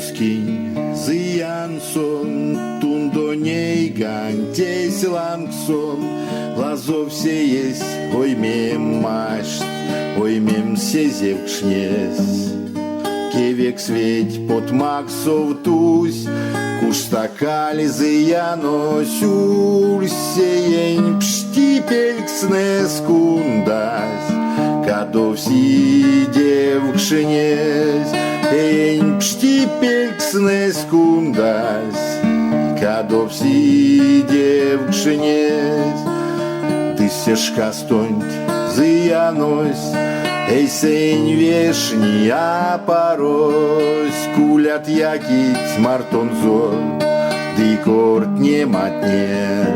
скинь зыянсон, тундоней гантесь ламксон, лазов сеесь, ой мем машт, ой мем сезевкшнес. Кевек светь под максов тусь, куш стакали зыяно сюрсеень пштипельксне скундась, кадов сидевкшнес, ень пштипельксне скундась, кадов сидевкшнес. Ты сешка стонь зыянось, эй, сень вешний, а порось кулят якить мартонзон, дикорт не матнес.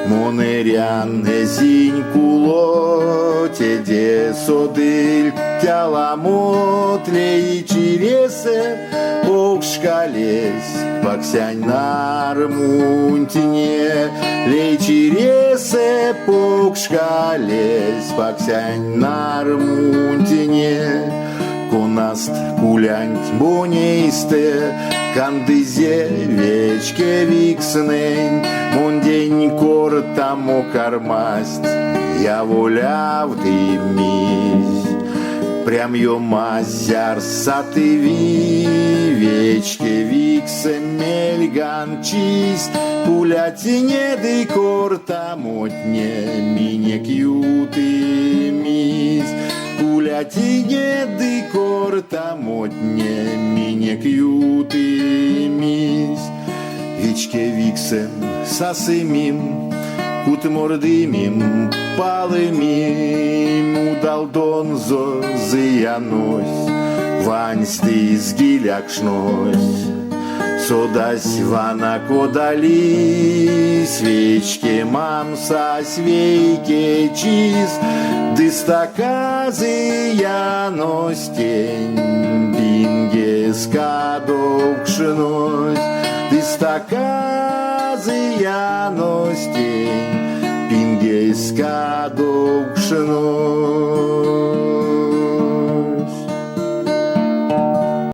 Монерян эзинь куло, теде содыль тяламотле и чересе, окшкалесь, паксянь нармунтине, лей чересе, покшкалесь, паксянь нармунтине. Конаст кулянть бонейсте, кандызе вечке викснень, мон день кортамо кармасть, я воляв ты мись. Прям ё мазяр сатыви, вечке виксе мельган чист, пуляти не ды кортамотне, мине кьюты мись. Пуляти не ды кортамотне, мине кьюты мись. Вечке виксем сасымим, кут мордымим, палымим, удал донзо зыянось, ваньс ты сгилякшнось. Содась вана кодали, свечке мамса свейке чиз, дыстаказы яностень, бинге скадокшнось, дыстаказы яностень, бинге скадокшнось.